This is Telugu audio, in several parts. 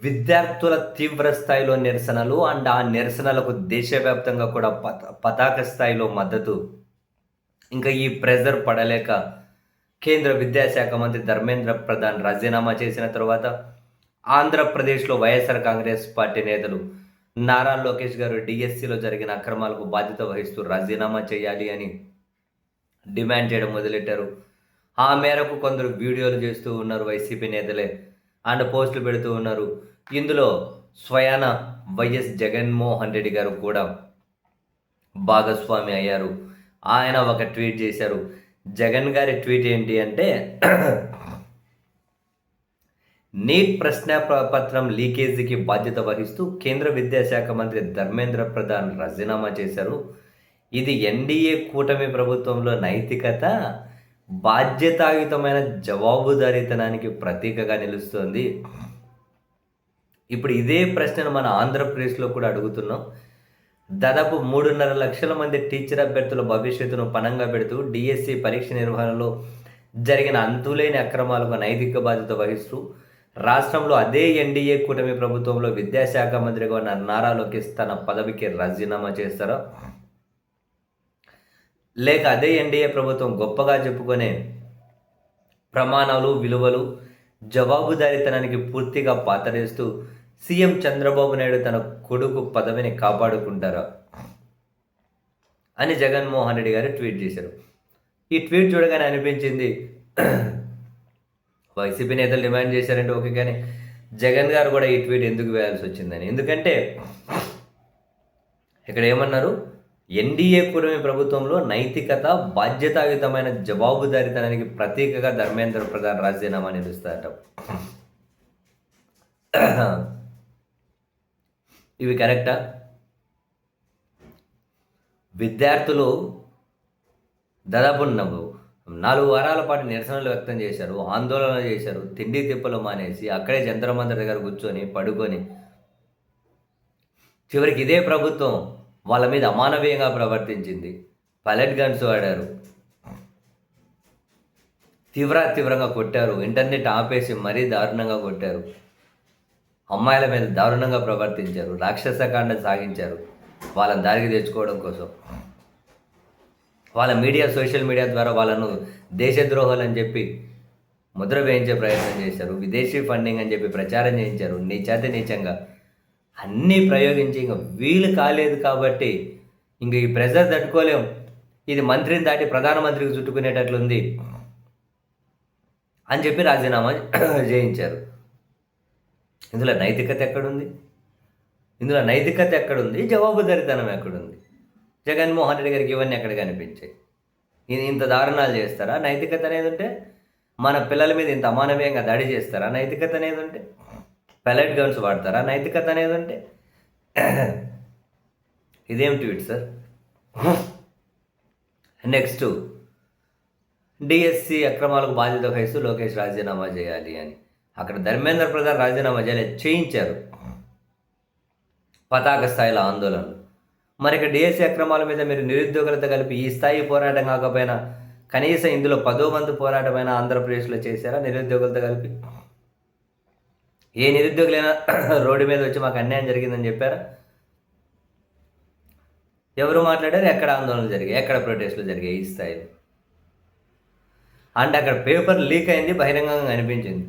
విద్యార్థుల తీవ్ర స్థాయిలో నిరసనలు అండ్ ఆ నిరసనలకు దేశవ్యాప్తంగా కూడా పతాక స్థాయిలో మద్దతు. ఇంకా ఈ ప్రెజర్ పడలేక కేంద్ర విద్యాశాఖ మంత్రి ధర్మేంద్ర ప్రధాన్ రాజీనామా చేసిన తర్వాత ఆంధ్రప్రదేశ్లో వైఎస్ఆర్ కాంగ్రెస్ పార్టీ నేతలు నారా లోకేష్ గారు డిఎస్సిలో జరిగిన అక్రమాలకు బాధ్యత వహిస్తూ రాజీనామా చేయాలి అని డిమాండ్ చేయడం మొదలెట్టారు. ఆ మేరకు కొందరు వీడియోలు చేస్తూ ఉన్నారు వైసీపీ నేతలే అండ్ పోస్టులు పెడుతూ ఉన్నారు. ఇందులో స్వయాన వైఎస్ జగన్మోహన్ రెడ్డి గారు కూడా భాగస్వామి అయ్యారు. ఆయన ఒక ట్వీట్ చేశారు. జగన్ గారి ట్వీట్ ఏంటి అంటే నీట్ ప్రశ్నపత్రం లీకేజీకి బాధ్యత వహిస్తూ కేంద్ర విద్యాశాఖ మంత్రి ధర్మేంద్ర ప్రధాన్ రాజీనామా చేశారు. ఇది ఎన్డీఏ కూటమి ప్రభుత్వంలో నైతికత, బాధ్యతాయుతమైన జవాబుదారీతనానికి ప్రతీకగా నిలుస్తోంది. ఇప్పుడు ఇదే ప్రశ్నను మన ఆంధ్రప్రదేశ్లో కూడా అడుగుతున్నాం. దాదాపు 3.5 లక్షల మంది టీచర్ అభ్యర్థుల భవిష్యత్తును పణంగా పెడుతూ డిఎస్సి పరీక్ష నిర్వహణలో జరిగిన అంతులేని అక్రమాలకు నైతిక బాధ్యత వహిస్తూ రాష్ట్రంలో అదే ఎన్డీఏ కూటమి ప్రభుత్వంలో విద్యాశాఖ మంత్రిగా ఉన్న నారా లోకేష్ తన పదవికి రాజీనామా చేస్తారా, లేక అదే ఎన్డీఏ ప్రభుత్వం గొప్పగా చెప్పుకునే ప్రమాణాలు, విలువలు, జవాబుదారీతనానికి పూర్తిగా పాతరేస్తూ సీఎం చంద్రబాబు నాయుడు తన కొడుకు పదవిని కాపాడుకుంటారా అని జగన్మోహన్ రెడ్డి గారు ట్వీట్ చేశారు. ఈ ట్వీట్ చూడగానే అనిపించింది, వైసీపీ నేతలు డిమాండ్ చేశారంటే ఓకే, కానీ జగన్ గారు కూడా ఈ ట్వీట్ ఎందుకు వేయాల్సి వచ్చిందని. ఎందుకంటే ఇక్కడ ఏమన్నారు, ఎన్డీఏ కూటమి ప్రభుత్వంలో నైతికత, బాధ్యతాయుతమైన జవాబుదారీతనానికి ప్రతీకగా ధర్మేంద్ర ప్రధాన్ రాజీనామా నిలుస్తారట. ఇవి కరెక్టా? విద్యార్థులు దాదాపు 4 వారాల పాటు నిరసనలు వ్యక్తం చేశారు, ఆందోళన చేశారు, తిండి తిప్పలు మానేసి అక్కడే జంతర్ మంతర్ దగ్గర కూర్చొని పడుకొని చివరికి ఇదే ప్రభుత్వం వాళ్ళ మీద అమానవీయంగా ప్రవర్తించింది. పైలట్ గన్స్ వాడారు, తీవ్రంగా కొట్టారు, ఇంటర్నెట్ ఆపేసి మరీ దారుణంగా కొట్టారు, అమ్మాయిల మీద దారుణంగా ప్రవర్తించారు, రాక్షసకాండ సాగించారు వాళ్ళని దారికి తెచ్చుకోవడం కోసం. వాళ్ళ సోషల్ మీడియా ద్వారా వాళ్ళను దేశద్రోహాలు అని చెప్పి ముద్ర వేయించే ప్రయత్నం చేశారు, విదేశీ ఫండింగ్ అని చెప్పి ప్రచారం చేయించారు, నీచంగా అన్నీ ప్రయోగించి ఇంక వీలు కాలేదు కాబట్టి ఇంక ఈ ప్రెజర్ తట్టుకోలేం, ఇది మంత్రిని దాటి ప్రధానమంత్రికి చుట్టుకునేటట్లుంది అని చెప్పి రాజీనామా చేయించారు. ఇందులో నైతికత ఎక్కడుంది? జవాబుదారీతనం ఎక్కడుంది? జగన్మోహన్ రెడ్డి గారికి ఇవన్నీ ఎక్కడ కనిపించాయి? ఇంత దారుణాలు చేస్తారా? నైతికత అనేది ఉంటే మన పిల్లల మీద ఇంత అమానవీయంగా దాడి చేస్తారా? నైతికత అనేది ఉంటే పెలెట్ గన్స్ వాడతారా? నైతికత అనేది ఉంటే ఇదేం ట్వీట్ సార్? నెక్స్ట్, డిఎస్సి అక్రమాలకు బాధ్యత వహిస్తూ లోకేష్ రాజీనామా చేయాలి అని. అక్కడ ధర్మేంద్ర ప్రధాన్ రాజీనామా చేయించారు, పతాక స్థాయిలో ఆందోళనలు. మరి ఇక డిఎస్సి అక్రమాల మీద మీరు నిరుద్యోగులతో కలిపి ఈ స్థాయి పోరాటం కాకపోయినా కనీసం ఇందులో 10వ వంతు పోరాటమైనా ఆంధ్రప్రదేశ్లో చేశారా? నిరుద్యోగులతో కలిపి ఏ నిరుద్యోగులైనా రోడ్డు మీద వచ్చి మాకు అన్యాయం జరిగిందని చెప్పారా? ఎవరు మాట్లాడారు? ఎక్కడ ఆందోళనలు జరిగాయి? ఎక్కడ ప్రొటెస్టులు జరిగాయి ఈ స్థాయిలో? అండ్ అక్కడ పేపర్ లీక్ అయింది, బహిరంగంగా అనిపించింది.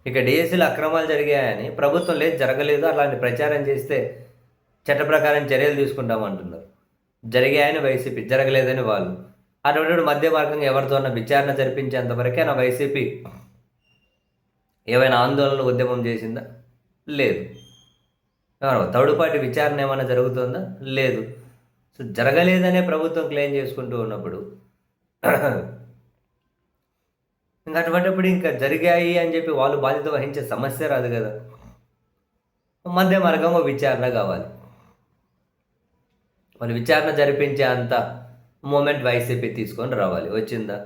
ఇక డిఎస్సీలో అక్రమాలు జరిగాయని ప్రభుత్వం జరగలేదు అలాంటి ప్రచారం చేస్తే చట్ట ప్రకారం చర్యలు తీసుకుంటామంటున్నారు. జరిగాయని వైసీపీ, జరగలేదని వాళ్ళు. అటువంటి మధ్య మార్గంగా ఎవరితో విచారణ జరిపించేంతవరకే నా వైసీపీ ఏమైనా ఆందోళనలు, ఉద్యమం చేసిందా? లేదు. తౌడుపాటి విచారణ ఏమైనా జరుగుతుందా? లేదు. సో జరగలేదనే ప్రభుత్వం క్లెయిమ్ చేసుకుంటూ ఉన్నప్పుడు ఇంకా అటువంటిప్పుడు ఇంకా జరిగాయి అని చెప్పి వాళ్ళు బాధ్యత వహించే సమస్య రాదు కదా. మధ్య మార్గంగా విచారణ కావాలి. మరి విచారణ జరిపించే అంత మూమెంట్ వైసీపీ తీసుకొని రావాలి. వచ్చిందా?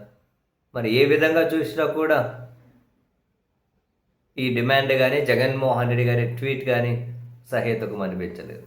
మరి ఏ విధంగా చూసినా కూడా ఈ డిమాండ్ కానీ జగన్మోహన్ రెడ్డి గారి ట్వీట్ కానీ సహేతుకం అనిపించలేదు.